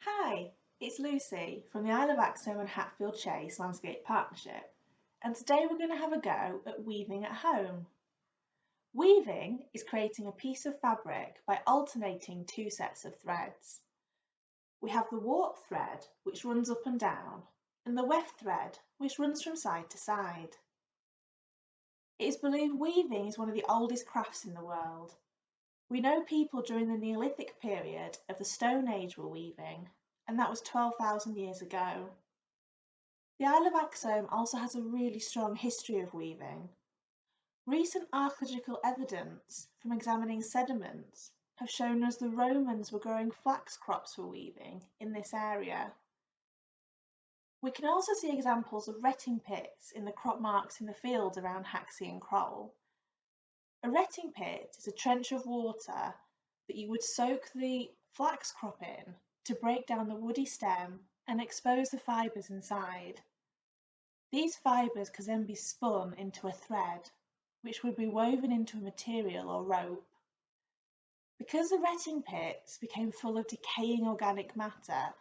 Hi, it's Lucy from the Isle of Axholme and Hatfield Chase Landscape Partnership, and today we're going to have a go at weaving at home. Weaving is creating a piece of fabric by alternating two sets of threads. We have the warp thread, which runs up and down, and the weft thread, which runs from side to side. It is believed weaving is one of the oldest crafts in the world. We know people during the Neolithic period of the Stone Age were weaving, and that was 12,000 years ago. The Isle of Axholme also has a really strong history of weaving. Recent archaeological evidence from examining sediments have shown us the Romans were growing flax crops for weaving in this area. We can also see examples of retting pits in the crop marks in the fields around Haxey and Crowell. A retting pit is a trench of water that you would soak the flax crop in to break down the woody stem and expose the fibres inside. These fibres could then be spun into a thread, which would be woven into a material or rope. Because the retting pits became full of decaying organic matter,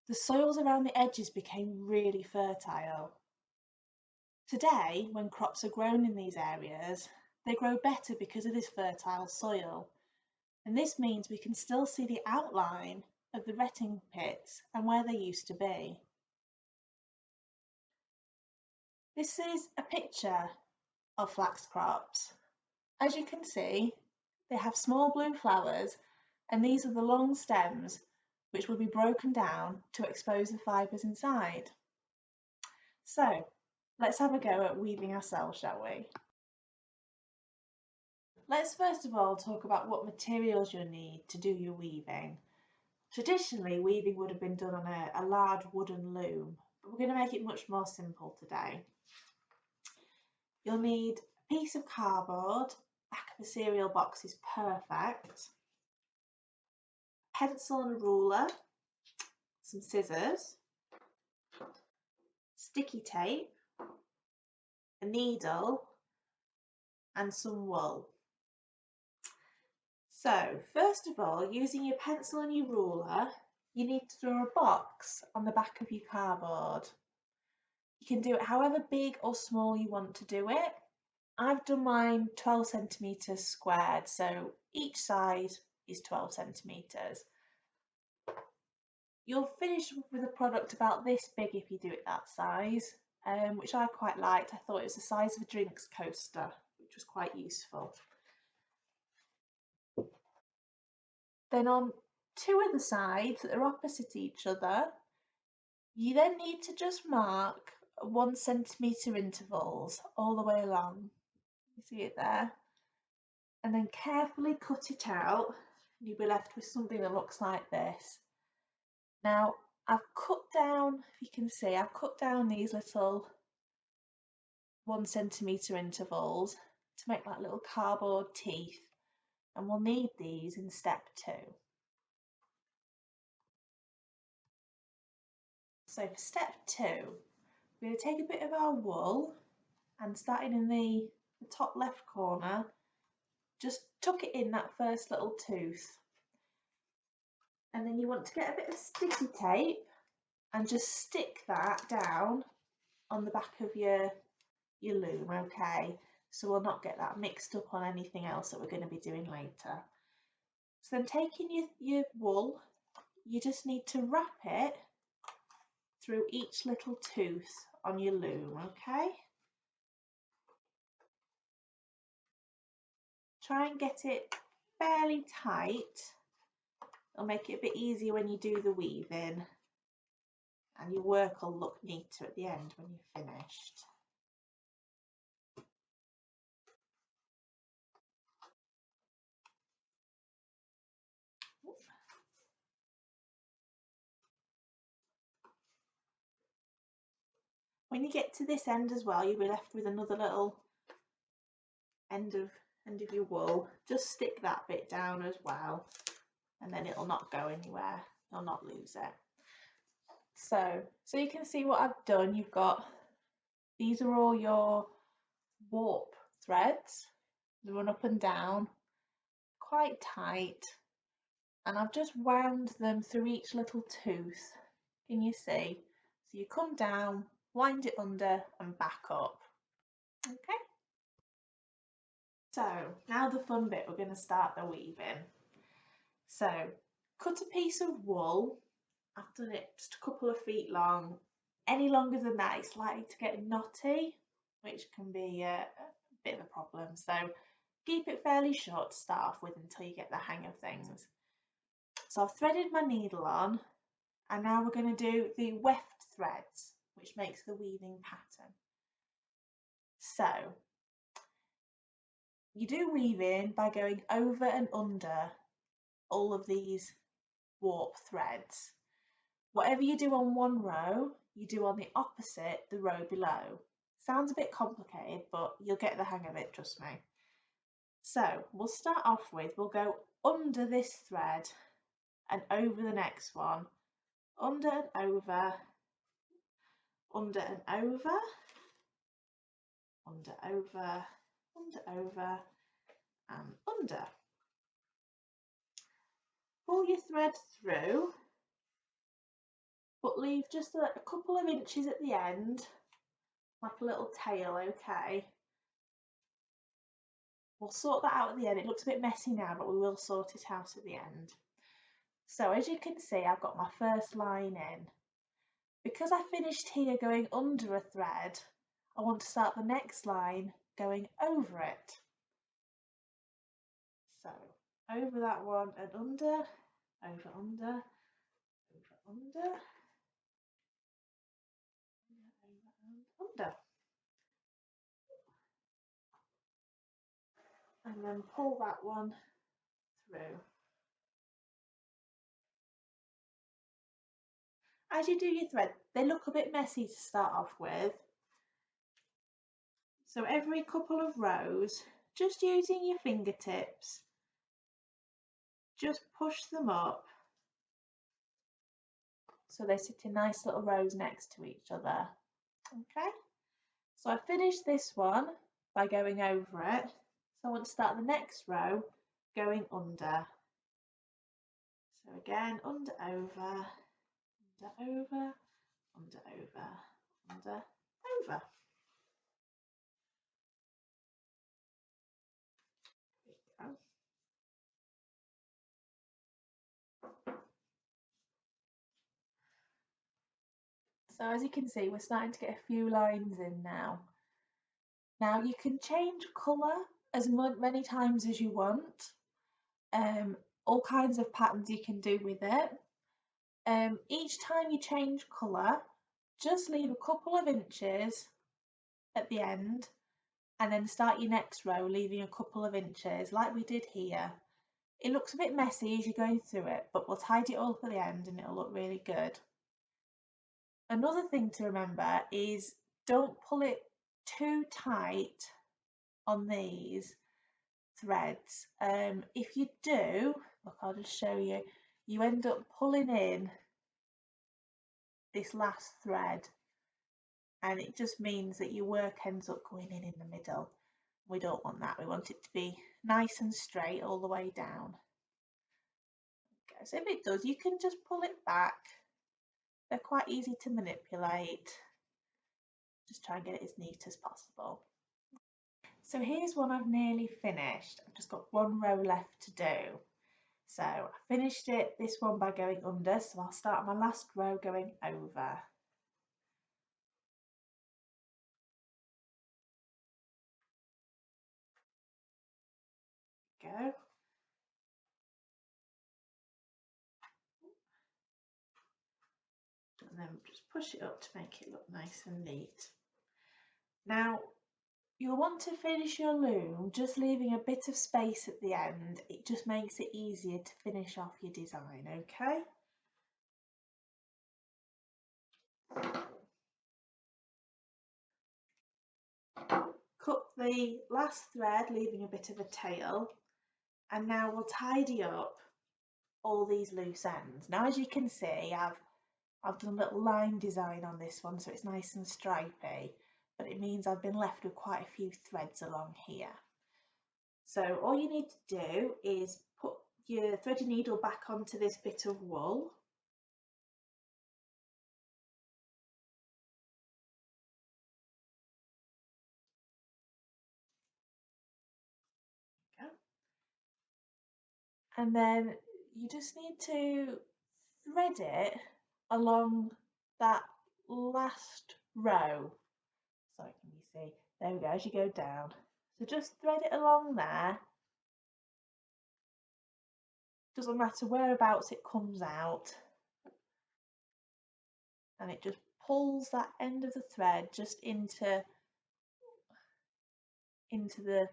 the soils around the edges became really fertile. Today, when crops are grown in these areas, they grow better because of this fertile soil, and this means we can still see the outline of the retting pits and where they used to be. This is a picture of flax crops. As you can see, they have small blue flowers, and these are the long stems which will be broken down to expose the fibres inside. So let's have a go at weaving ourselves, shall we? Let's first of all talk about what materials you'll need to do your weaving. Traditionally, weaving would have been done on a large wooden loom, but we're going to make it much more simple today. You'll need a piece of cardboard, back of a cereal box is perfect, a pencil and a ruler, some scissors, sticky tape, a needle, and some wool. So, first of all, using your pencil and your ruler, you need to draw a box on the back of your cardboard. You can do it however big or small you want to do it. I've done mine 12 centimetres squared, so each side is 12 centimetres. You'll finish with a product about this big if you do it that size, which I quite liked. I thought it was the size of a drinks coaster, which was quite useful. Then on two of the sides that are opposite each other, you then need to just mark 1 centimetre intervals all the way along. You see it there? And then carefully cut it out, and you'll be left with something that looks like this. Now, I've cut down, if you can see, I've cut down these little 1 centimetre intervals to make like little cardboard teeth, and we'll need these in step 2. So for step 2, we're going to take a bit of our wool and starting in the top left corner, just tuck it in that first little tooth. And then you want to get a bit of sticky tape and just stick that down on the back of your loom, okay? So we'll not get that mixed up on anything else that we're going to be doing later. So then taking your wool, you just need to wrap it through each little tooth on your loom, okay? Try and get it fairly tight. It'll make it a bit easier when you do the weaving, and your work will look neater at the end when you're finished. When you get to this end as well, you'll be left with another little end of your wool. Just stick that bit down as well, and then it'll not go anywhere. You'll not lose it. So you can see what I've done. You've got, these are all your warp threads. They run up and down, quite tight. and I've just wound them through each little tooth. Can you see? So you come down, wind it under and back up. Okay. So now the fun bit, we're going to start the weaving. So cut a piece of wool. I've done it just a couple of feet long. Any longer than that, it's likely to get knotty, which can be a bit of a problem. So keep it fairly short to start off with until you get the hang of things. So I've threaded my needle on, and now we're going to do the weft threads, which makes the weaving pattern. So you do weaving by going over and under all of these warp threads. Whatever you do on one row, you do on the opposite, the row below. Sounds a bit complicated, but you'll get the hang of it, trust me. So we'll start off with, we'll go under this thread and over the next one, under and over, under and over, under, over, under, over, and under. Pull your thread through, but leave just a couple of inches at the end, like a little tail, okay? We'll sort that out at the end. It looks a bit messy now, but we will sort it out at the end. So as you can see, I've got my first line in. Because I finished here going under a thread, I want to start the next line going over it. So over that one and under, over, under, over, under, over and under. And then pull that one through. As you do your thread, they look a bit messy to start off with. So every couple of rows, just using your fingertips, just push them up so they sit in nice little rows next to each other. Okay, so I finished this one by going over it. So I want to start the next row going under. So again, under, over, under, over, under, over, under, over. There we go. So as you can see, we're starting to get a few lines in now. Now you can change colour as many times as you want. All kinds of patterns you can do with it. Each time you change colour, just leave a couple of inches at the end and then start your next row leaving a couple of inches like we did here. It looks a bit messy as you're going through it, but we'll tidy it all up at the end and it'll look really good. Another thing to remember is don't pull it too tight on these threads. If you do, look, I'll just show you, you end up pulling in this last thread and it just means that your work ends up going in the middle. We don't want that. We want it to be nice and straight all the way down. Okay, so if it does, you can just pull it back. They're quite easy to manipulate. Just try and get it as neat as possible. So here's one I've nearly finished. I've just got one row left to do. So I finished this one by going under, so I'll start my last row going over. Go. And then just push it up to make it look nice and neat. Now you'll want to finish your loom just leaving a bit of space at the end. It just makes it easier to finish off your design, okay? Cut the last thread leaving a bit of a tail, and now we'll tidy up all these loose ends. Now as you can see, I've done a little line design on this one so it's nice and stripy, but it means I've been left with quite a few threads along here. So all you need to do is put your threading needle back onto this bit of wool. And then you just need to thread it along that last row. Sorry, can you see? There we go, as you go down. So just thread it along there. Doesn't matter whereabouts it comes out. And it just pulls that end of the thread just into the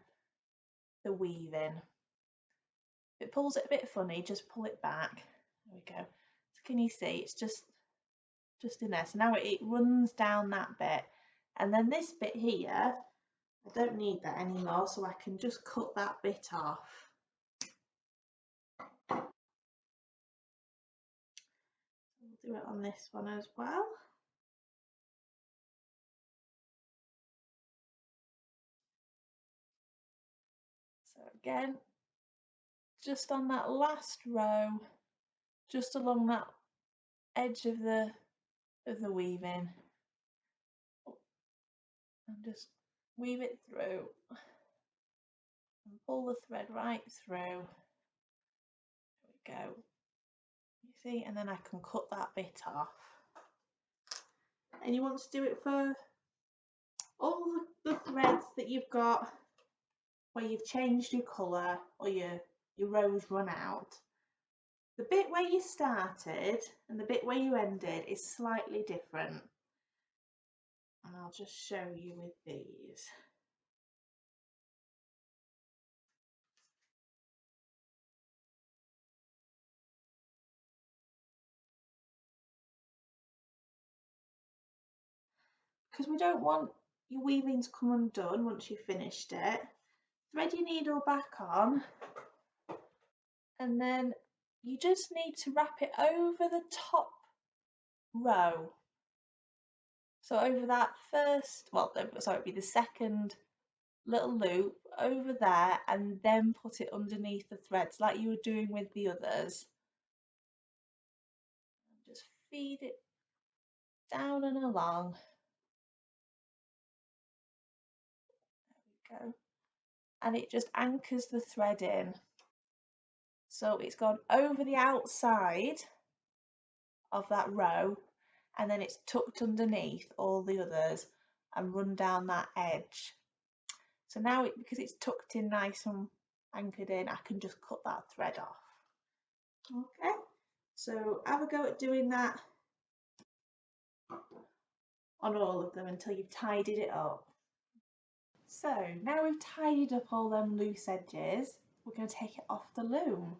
weaving. If it pulls it a bit funny, just pull it back. There we go. So can you see it's just in there. So now it runs down that bit. And then this bit here, I don't need that anymore, so I can just cut that bit off. We'll do it on this one as well. So again, just on that last row, just along that edge of the weaving, and just weave it through and pull the thread right through. There we go. You see, and then I can cut that bit off. And you want to do it for all the threads that you've got where you've changed your colour or your rows run out. The bit where you started and the bit where you ended is slightly different. And I'll just show you with these. Because we don't want your weaving to come undone once you've finished it. Thread your needle back on, and then you just need to wrap it over the top row. So over that first, well, sorry, it'd be the second little loop over there, and then put it underneath the threads like you were doing with the others. Just feed it down and along. There we go. And it just anchors the thread in. So it's gone over the outside of that row, and then it's tucked underneath all the others and run down that edge. So now because it's tucked in nice and anchored in, I can just cut that thread off. Okay, so have a go at doing that on all of them until you've tidied it up. So now we've tidied up all them loose edges, we're going to take it off the loom.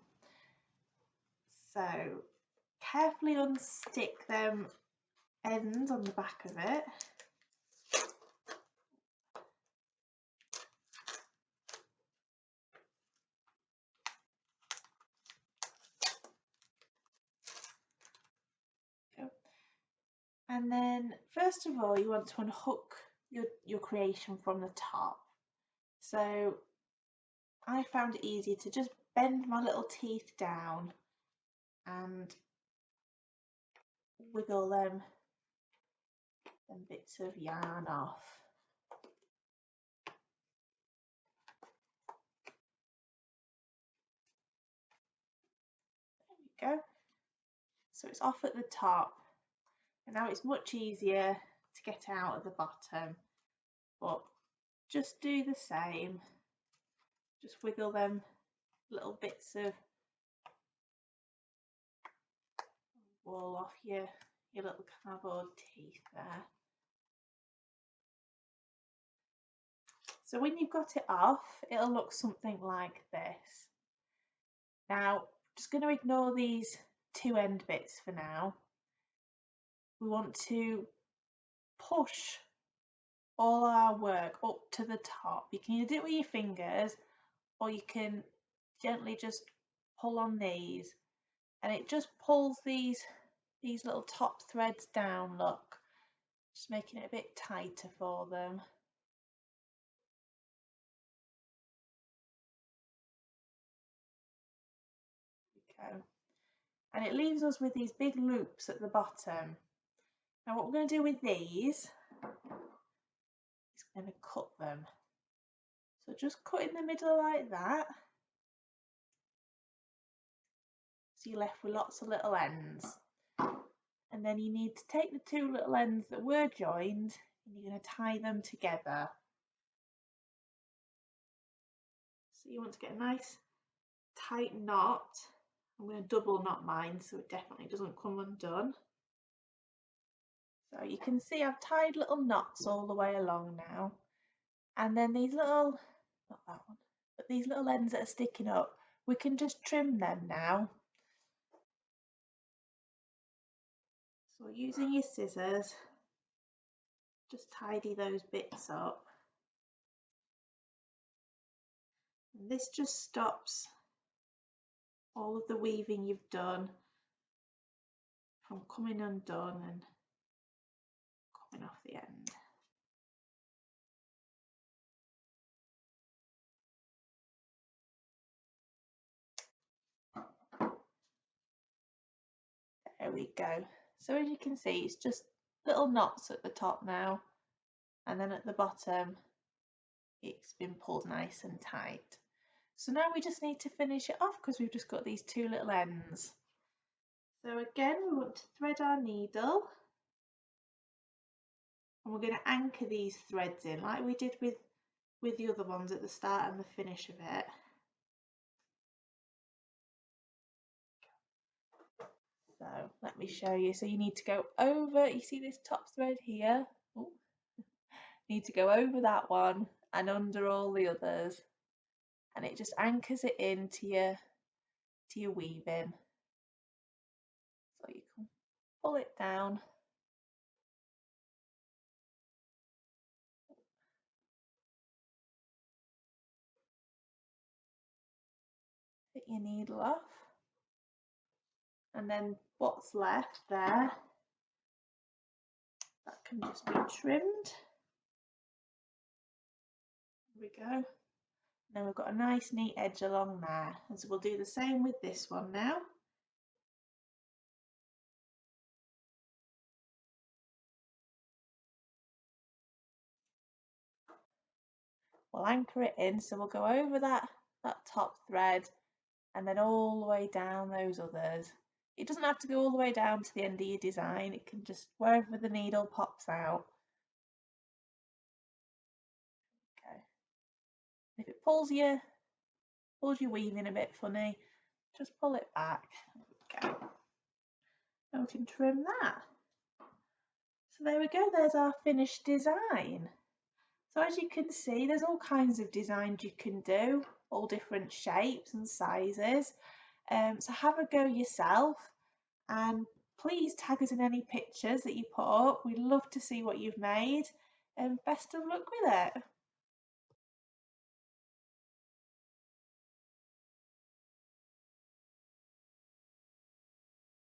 So carefully unstick them ends on the back of it. And then first of all you want to unhook your creation from the top. So I found it easy to just bend my little teeth down and wiggle them bits of yarn off. There we go. So it's off at the top, and now it's much easier to get out at the bottom, but just do the same. Just wiggle them little bits of wool off your little cardboard teeth there. So when you've got it off, it'll look something like this. Now, just going to ignore these two end bits for now. We want to push all our work up to the top. You can either do it with your fingers, or you can gently just pull on these, and it just pulls these little top threads down, look, just making it a bit tighter for them. and it leaves us with these big loops at the bottom. Now what we're going to do with these is we're going to cut them. So just cut in the middle like that. So you're left with lots of little ends. And then you need to take the two little ends that were joined and you're going to tie them together. So you want to get a nice tight knot. I'm going to double knot mine so it definitely doesn't come undone. So you can see I've tied little knots all the way along now. And then these little, not that one, but these little ends that are sticking up, we can just trim them now. So using your scissors, just tidy those bits up. And this just stops all of the weaving you've done from coming undone and coming off the end. There we go. So as you can see, it's just little knots at the top now, and then at the bottom it's been pulled nice and tight. So now we just need to finish it off because we've just got these two little ends. So again, we want to thread our needle and we're going to anchor these threads in like we did with the other ones at the start and the finish of it. So let me show you. So you need to go over, you see this top thread here? Ooh. Need to go over that one and under all the others, and it just anchors it into your weaving. So you can pull it down. Take your needle off, and then what's left there, that can just be trimmed. There we go. And then we've got a nice neat edge along there, and so we'll do the same with this one now. We'll anchor it in, so we'll go over that top thread and then all the way down those others. It doesn't have to go all the way down to the end of your design, it can just wherever the needle pops out. Okay. If it pulls your weaving a bit funny, just pull it back. Okay. And we can trim that. So there we go, there's our finished design. So as you can see, there's all kinds of designs you can do, all different shapes and sizes. So have a go yourself and please tag us in any pictures that you put up. We'd love to see what you've made and best of luck with it.